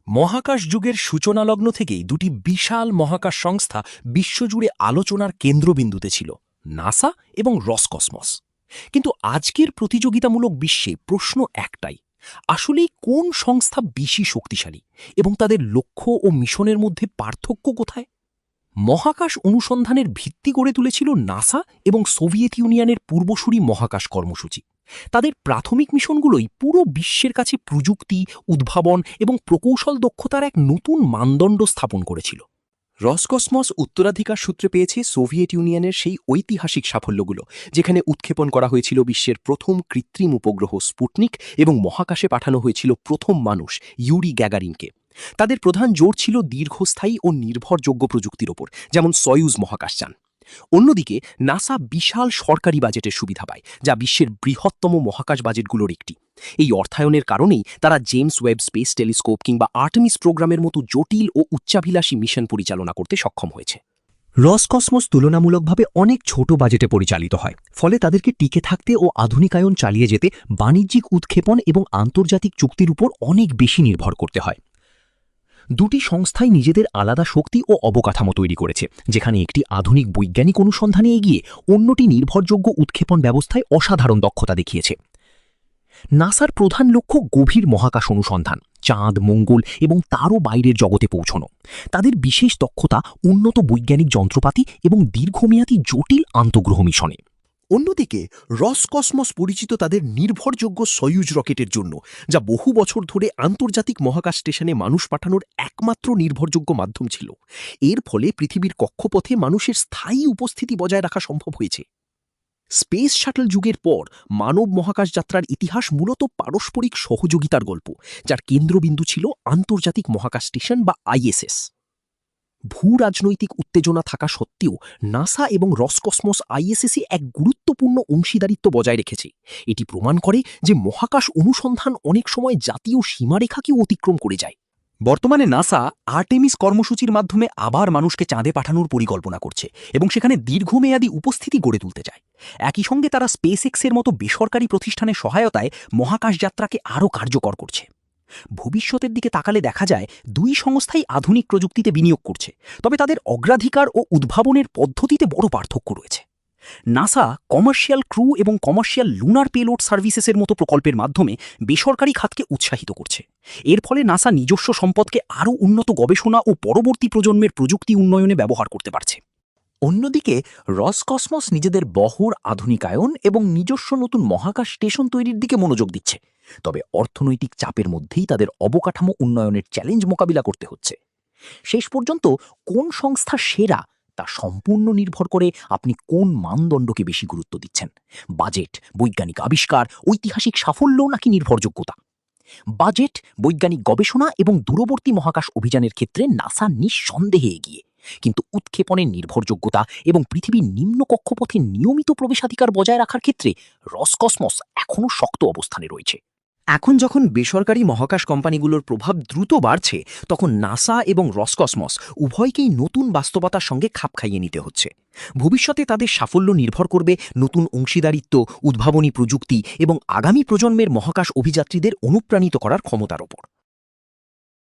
মহাকাশ যুগের সূচনালগ্ন থেকেই দুটি বিশাল মহাকাশ সংস্থা বিশ্বজুড়ে আলোচনার কেন্দ্রবিন্দুতে ছিল, নাসা এবং রসকসমস। কিন্তু আজকের প্রতিযোগিতামূলক বিশ্বে প্রশ্ন একটাই, আসলেই কোন সংস্থা বেশি শক্তিশালী এবং তাদের লক্ষ্য ও মিশনের মধ্যে পার্থক্য কোথায়? মহাকাশ অনুসন্ধানের ভিত্তি গড়ে তুলেছিল নাসা এবং সোভিয়েত ইউনিয়নের পূর্বসূরি মহাকাশ কর্মসূচি। তাদের প্রাথমিক মিশনগুলোই পুরো বিশ্বের কাছে প্রযুক্তি, উদ্ভাবন এবং প্রকৌশল দক্ষতার এক নতুন মানদণ্ড স্থাপন করেছিল। রসকসমস উত্তরাধিকার সূত্রে পেয়েছে সোভিয়েত ইউনিয়নের সেই ঐতিহাসিক সাফল্যগুলো, যেখানে উৎক্ষেপণ করা হয়েছিল বিশ্বের প্রথম কৃত্রিম উপগ্রহ স্পুটনিক এবং মহাকাশে পাঠানো হয়েছিল প্রথম মানুষ ইউরি গ্যাগারিনকে। তাদের প্রধান জোর ছিল দীর্ঘস্থায়ী ও নির্ভরযোগ্য প্রযুক্তির ওপর, যেমন সয়ুজ মহাকাশযান। অন্যদিকে নাসা বিশাল সরকারি বাজেটের সুবিধা পায়, যা বিশ্বের বৃহত্তম মহাকাশ বাজেটগুলোর একটি। এই অর্থায়নের কারণেই তারা জেমস ওয়েব স্পেস টেলিস্কোপ কিংবা আর্টেমিস প্রোগ্রামের মতো জটিল ও উচ্চাভিলাষী মিশন পরিচালনা করতে সক্ষম হয়েছে। রসকসমস তুলনামূলকভাবে অনেক ছোট বাজেটে পরিচালিত হয়, ফলে তাদেরকে টিকে থাকতে ও আধুনিকায়ন চালিয়ে যেতে বাণিজ্যিক উৎক্ষেপণ এবং আন্তর্জাতিক চুক্তির উপর অনেক বেশি নির্ভর করতে হয়। দুটি সংস্থাই নিজেদের আলাদা শক্তি ও অবকাঠামো তৈরি করেছে, যেখানে একটি আধুনিক বৈজ্ঞানিক অনুসন্ধানে এগিয়ে অন্যটি নির্ভরযোগ্য উৎক্ষেপণ ব্যবস্থায় অসাধারণ দক্ষতা দেখিয়েছে। নাসার প্রধান লক্ষ্য গভীর মহাকাশ অনুসন্ধান, চাঁদ, মঙ্গল এবং তারও বাইরের জগতে পৌঁছানো। তাদের বিশেষ দক্ষতা উন্নত বৈজ্ঞানিক যন্ত্রপাতি এবং দীর্ঘমেয়াদী জটিল আন্তঃগ্রহ মিশনে। অন্যদিকে রসকসমস পরিচিত তাদের নির্ভরযোগ্য সয়ুজ রকেটের জন্য, যা বহু বছর ধরে আন্তর্জাতিক মহাকাশ স্টেশনে মানুষ পাঠানোর একমাত্র নির্ভরযোগ্য মাধ্যম ছিল। এর ফলে পৃথিবীর কক্ষপথে মানুষের স্থায়ী উপস্থিতি বজায় রাখা সম্ভব হয়েছে। স্পেস শাটল যুগের পর মানব মহাকাশ যাত্রার ইতিহাস মূলত পারস্পরিক সহযোগিতার গল্প, যার কেন্দ্রবিন্দু ছিল আন্তর্জাতিক মহাকাশ স্টেশন বা আইএসএস। ভূ রাজনৈতিক উত্তেজনা থাকা সত্ত্বেও নাসা এবং রসকসমস আইএসএসে এক গুরুত্বপূর্ণ অংশীদারিত্ব বজায় রেখেছে। এটি প্রমাণ করে যে মহাকাশ অনুসন্ধান অনেক সময় জাতীয় সীমারেখাকেও অতিক্রম করে যায়। বর্তমানে নাসা আর্টেমিস কর্মসূচির মাধ্যমে আবার মানুষকে চাঁদে পাঠানোর পরিকল্পনা করছে এবং সেখানে দীর্ঘমেয়াদী উপস্থিতি গড়ে তুলতে চায়। একই সঙ্গে তারা স্পেসএক্সের মতো বেসরকারি প্রতিষ্ঠানের সহায়তায় মহাকাশ যাত্রাকে আরও কার্যকর করছে। ভবিষ্যতের দিকে তাকালে দেখা যায় দুই সংস্থাই আধুনিক প্রযুক্তিতে বিনিয়োগ করছে, তবে তাদের অগ্রাধিকার ও উদ্ভাবনের পদ্ধতিতে বড় পার্থক্য রয়েছে। নাসা কমার্শিয়াল ক্রু এবং কমার্শিয়াল লুনার পেলোড সার্ভিসেসের মতো প্রকল্পের মাধ্যমে বেসরকারি খাতকে উৎসাহিত করছে। এর ফলে নাসা নিজস্ব সম্পদকে আরও উন্নত গবেষণা ও পরবর্তী প্রজন্মের প্রযুক্তি উন্নয়নে ব্যবহার করতে পারছে। অন্যদিকে রসকসমস নিজেদের বহর আধুনিকায়ন এবং নিজস্ব নতুন মহাকাশ স্টেশন তৈরির দিকে মনোযোগ দিচ্ছে, তবে অর্থনৈতিক চাপের মধ্যেই তাদের অবকাঠামো উন্নয়নের চ্যালেঞ্জ মোকাবিলা করতে হচ্ছে। শেষ পর্যন্ত কোন সংস্থা সেরা তা সম্পূর্ণ নির্ভর করে আপনি কোন মানদণ্ডকে বেশি গুরুত্ব দিচ্ছেন: বাজেট, বৈজ্ঞানিক আবিষ্কার, ঐতিহাসিক সাফল্য নাকি নির্ভরযোগ্যতা। বাজেট, বৈজ্ঞানিক গবেষণা এবং দূরবর্তী মহাকাশ অভিযানের ক্ষেত্রে নাসা নিঃসন্দেহে এগিয়ে, কিন্তু উৎক্ষেপণের নির্ভরযোগ্যতা এবং পৃথিবীর নিম্ন কক্ষপথে নিয়মিত প্রবেশাধিকার বজায় রাখার ক্ষেত্রে রসকসমস এখনও শক্ত অবস্থানে রয়েছে। এখন যখন বেসরকারি মহাকাশ কোম্পানিগুলোর প্রভাব দ্রুত বাড়ছে, তখন নাসা এবং রসকসমস উভয়কেই নতুন বাস্তবতার সঙ্গে খাপ খাইয়ে নিতে হচ্ছে। ভবিষ্যতে তাদের সাফল্য নির্ভর করবে নতুন অংশীদারিত্ব, উদ্ভাবনী প্রযুক্তি এবং আগামী প্রজন্মের মহাকাশ অভিযাত্রীদের অনুপ্রাণিত করার ক্ষমতার ওপর।